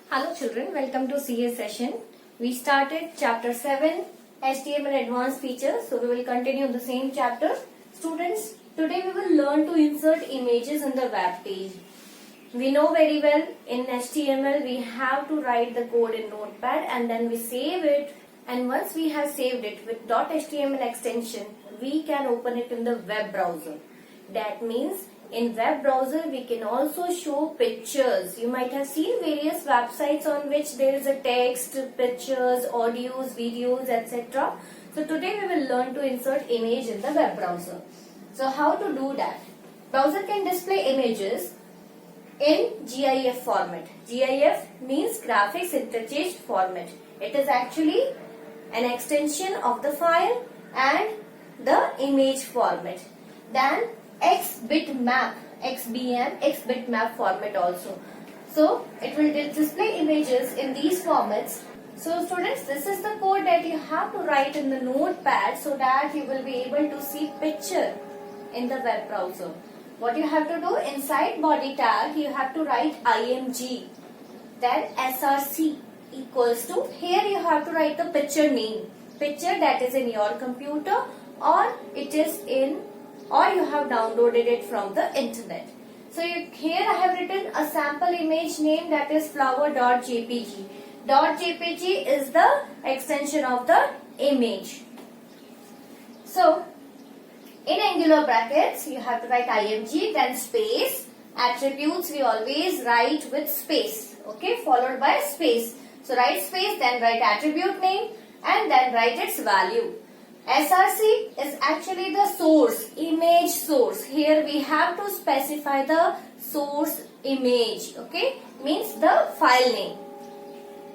Hello children, welcome to CA session. We started chapter 7 HTML advanced features. So we will continue the same chapter. Students, today we will learn to insert images in the web page. We know very well in HTML we have to write the code in Notepad and then we save it, and once we have saved it with .html extension, we can open it in the web browser. That means in web browser we can also show pictures. You might have seen various websites on which there is a text, pictures, audios, videos, etc. So today we will learn to insert image in the web browser. So how to do that? Browser can display images in GIF format. GIF means graphics interchange format. It is actually an extension of the file and the image format. Then XBitmap, XBM, XBitmap format also. So it will display images in these formats. So students, this is the code that you have to write in the notepad so that you will be able to see picture in the web browser. What you have to do, inside body tag you have to write img, then src equals to, here you have to write the picture name, picture that is in your computer or it is in, or you have downloaded it from the internet. So here I have written a sample image name, that is flower.jpg. .jpg is the extension of the image. So in angular brackets you have to write img, then space. Attributes we always write with space, okay, followed by space. So write space, then write attribute name and then write its value. SRC is actually the source, image source. Here we have to specify the source image, okay, means the file name.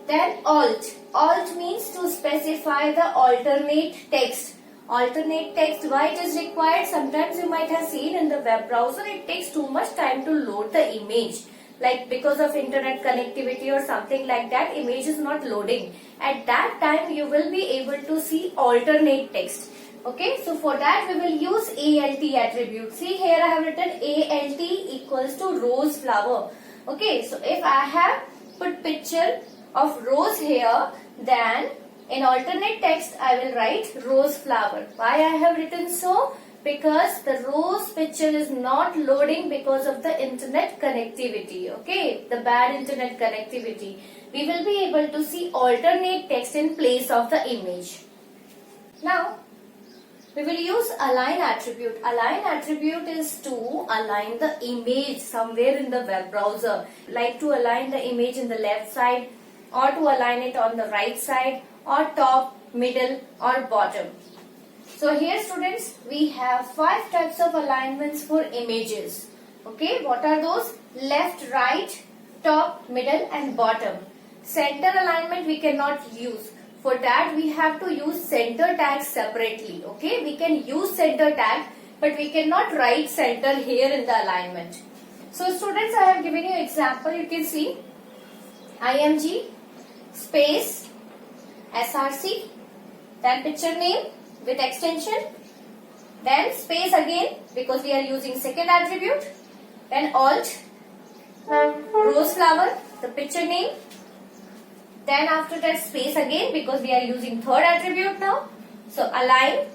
Then alt. Alt means to specify the alternate text. Alternate text, why it is required? Sometimes you might have seen in the web browser it takes too much time to load the image. Like because of internet connectivity or something like that, image is not loading. At that time you will be able to see alternate text. Okay, so for that we will use ALT attribute. See, here I have written ALT equals to rose flower. Okay, so if I have put picture of rose here, then in alternate text I will write rose flower. Why I have written so? Because the rose picture is not loading because of the internet connectivity, okay, the bad internet connectivity. We will be able to see alternate text in place of the image. Now we will use align attribute. Align attribute is to align the image somewhere in the web browser, like to align the image in the left side or to align it on the right side or top, middle or bottom. So here students, we have 5 types of alignments for images. Okay, what are those? Left, right, top, middle and bottom. Center alignment we cannot use. For that we have to use center tag separately. Okay, we can use center tag but we cannot write center here in the alignment. So students, I have given you example. You can see img space src, then picture name with extension, then space again because we are using second attribute, then alt, rose flower, the picture name, then after that space again because we are using third attribute now. So align,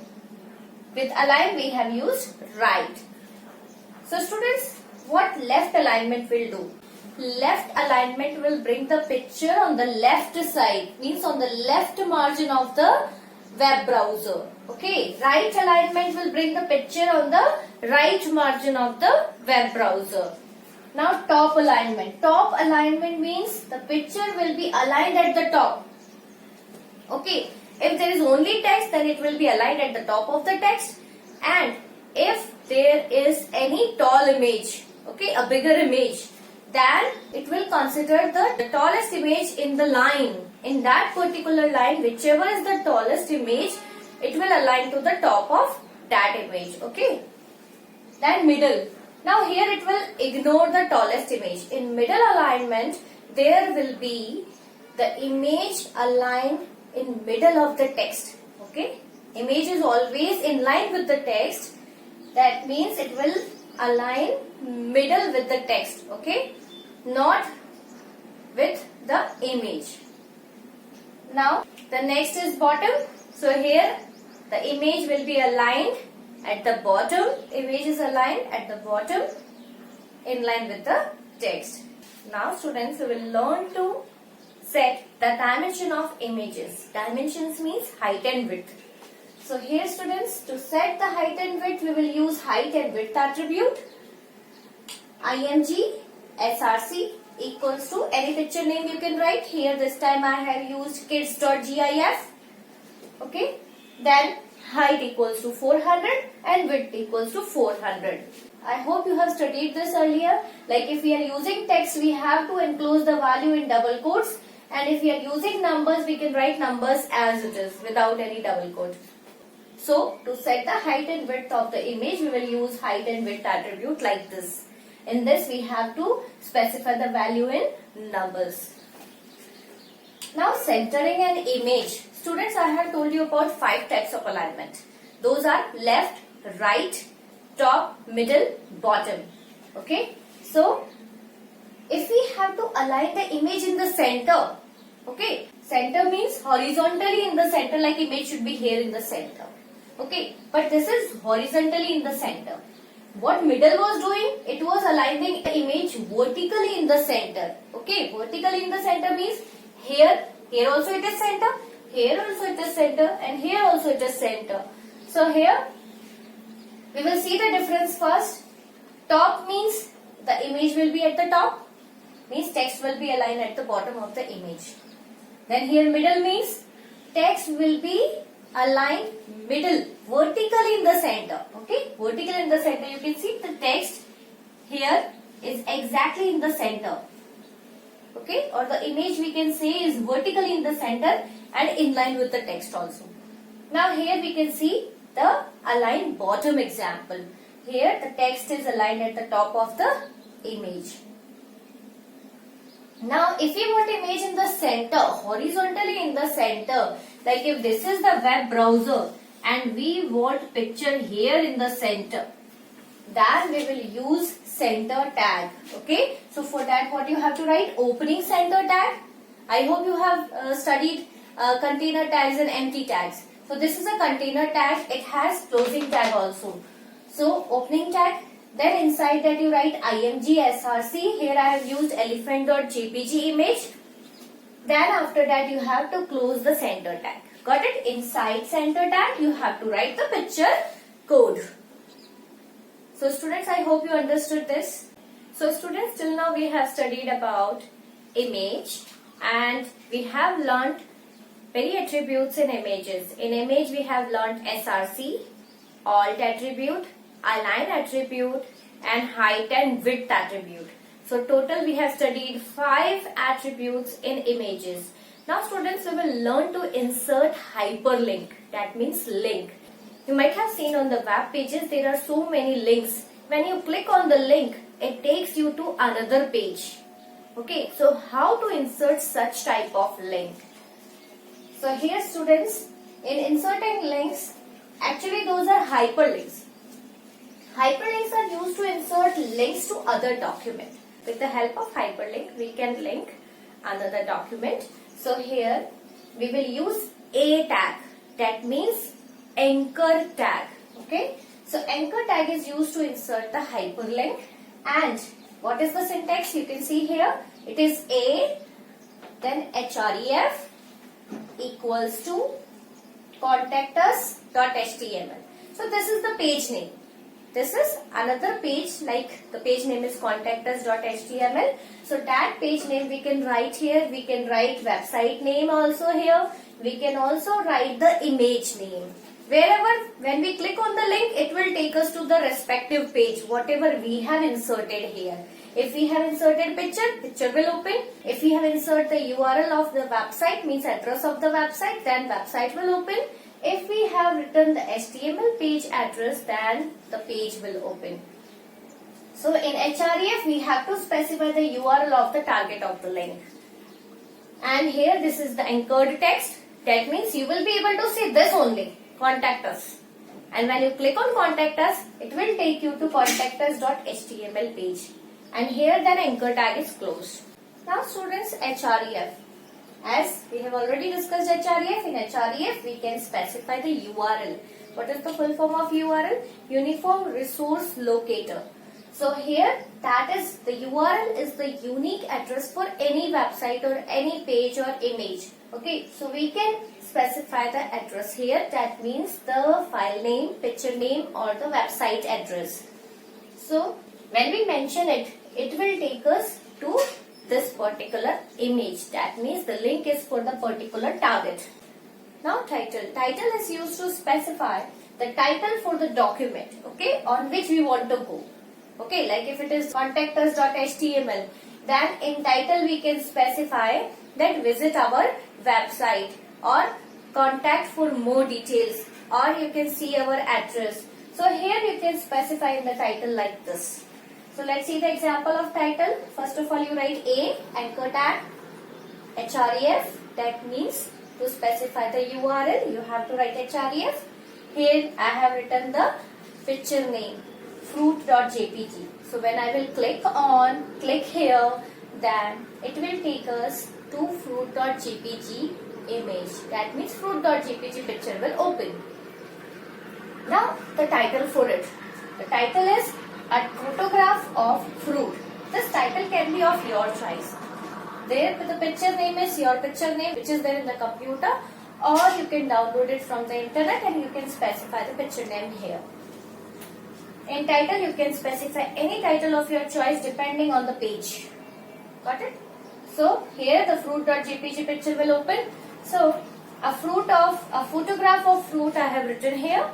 with align we have used right. So students, what left alignment will do? Left alignment will bring the picture on the left side, means on the left margin of the web browser. Okay, right alignment will bring the picture on the right margin of the web browser. Now top alignment. Top alignment means the picture will be aligned at the top. Okay, if there is only text then it will be aligned at the top of the text, and if there is any tall image, okay, a bigger image, then it will consider the tallest image in the line. In that particular line, whichever is the tallest image, it will align to the top of that image. Okay. Then middle. Now here it will ignore the tallest image. In middle alignment, there will be the image aligned in middle of the text. Okay. Image is always in line with the text. That means it will align middle with the text. Okay. Not with the image. Now the next is bottom. So here the image will be aligned at the bottom. Image is aligned at the bottom in line with the text. Now students, we will learn to set the dimension of images. Dimensions means height and width. So here students, to set the height and width, we will use height and width attribute. IMG SRC equals to any picture name you can write. Here this time I have used kids.gif. Okay. Then height equals to 400 and width equals to 400. I hope you have studied this earlier. Like if we are using text, we have to enclose the value in double quotes. And if we are using numbers, we can write numbers as it is without any double quote. So to set the height and width of the image, we will use height and width attribute like this. In this, we have to specify the value in numbers. Now centering an image. Students, I have told you about 5 types of alignment. Those are left, right, top, middle, bottom. Okay. So if we have to align the image in the center, okay, center means horizontally in the center, like image should be here in the center. Okay, but this is horizontally in the center. What middle was doing? It was aligning the image vertically in the center. Okay, vertically in the center means here also it is center, here also it is center, and here also it is center. So here we will see the difference first. Top means the image will be at the top, means text will be aligned at the bottom of the image. Then here middle means text will be aligned middle, vertically in the center. Okay, vertically in the center. You can see the text here is exactly in the center. Okay, or the image we can say is vertically in the center and in line with the text also. Now here we can see the aligned bottom example. Here the text is aligned at the top of the image. Now if we want image in the center, horizontally in the center, like if this is the web browser and we want picture here in the center, then we will use center tag. Okay, so for that what you have to write? Opening center tag. I hope you have studied container tags and empty tags. So this is a container tag. It has closing tag also. So opening tag. Then inside that you write IMG SRC. Here I have used elephant.jpg image. Then after that you have to close the center tag. Got it? Inside center tag you have to write the picture code. So students, I hope you understood this. So students, till now we have studied about image and we have learnt many attributes in images. In image we have learnt SRC, alt attribute, align attribute and height and width attribute. So total we have studied 5 attributes in images. Now students, we will learn to insert hyperlink. That means link. You might have seen on the web pages there are so many links. When you click on the link, it takes you to another page. Okay, so how to insert such type of link? So here students, in inserting links, actually those are hyperlinks. Hyperlinks are used to insert links to other document. With the help of hyperlink, we can link another document. So here we will use a tag. That means anchor tag. Okay. So anchor tag is used to insert the hyperlink. And what is the syntax? You can see here. It is a, then href equals to contactus.html. So this is the page name. This is another page, like the page name is contactus.html. So that page name we can write here. We can write website name also here. We can also write the image name. Wherever, when we click on the link, it will take us to the respective page, whatever we have inserted here. If we have inserted picture, picture will open. If we have inserted the URL of the website, means address of the website, then website will open. If we have written the HTML page address, then the page will open. So in href, we have to specify the URL of the target of the link. And here this is the anchored text. That means you will be able to see this only. Contact us. And when you click on contact us, it will take you to contactus.html page. And here then anchor tag is closed. Now students, href. As we have already discussed href, in href we can specify the URL. What is the full form of URL? Uniform Resource Locator. So here that is the URL is the unique address for any website or any page or image. Okay, so we can specify the address here. That means the file name, picture name or the website address. So when we mention it, it will take us to this particular image. That means the link is for the particular target. Now title. Title is used to specify the title for the document, okay, on which we want to go. Okay, like if it is contactus.html, then in title we can specify that visit our website or contact for more details, or you can see our address. So here you can specify in the title like this. So let's see the example of title. First of all, you write A, anchor tag, href. That means to specify the URL, you have to write href. Here I have written the picture name, fruit.jpg. So when I will click here, then it will take us to fruit.jpg image. That means fruit.jpg picture will open. Now the title for it. The title is a photograph of fruit. This title can be of your choice. There the picture name is your picture name which is there in the computer, or you can download it from the internet and you can specify the picture name here. In title you can specify any title of your choice depending on the page. Got it? So here the fruit.jpg picture will open. So a photograph of fruit I have written here.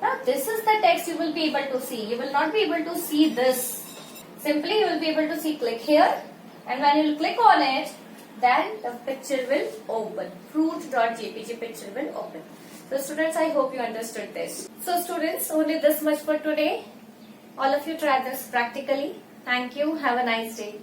Now this is the text you will be able to see. You will not be able to see this. Simply you will be able to see click here, and when you will click on it, then the picture will open. Fruit.jpg picture will open. So students, I hope you understood this. So students, only this much for today. All of you try this practically. Thank you. Have a nice day.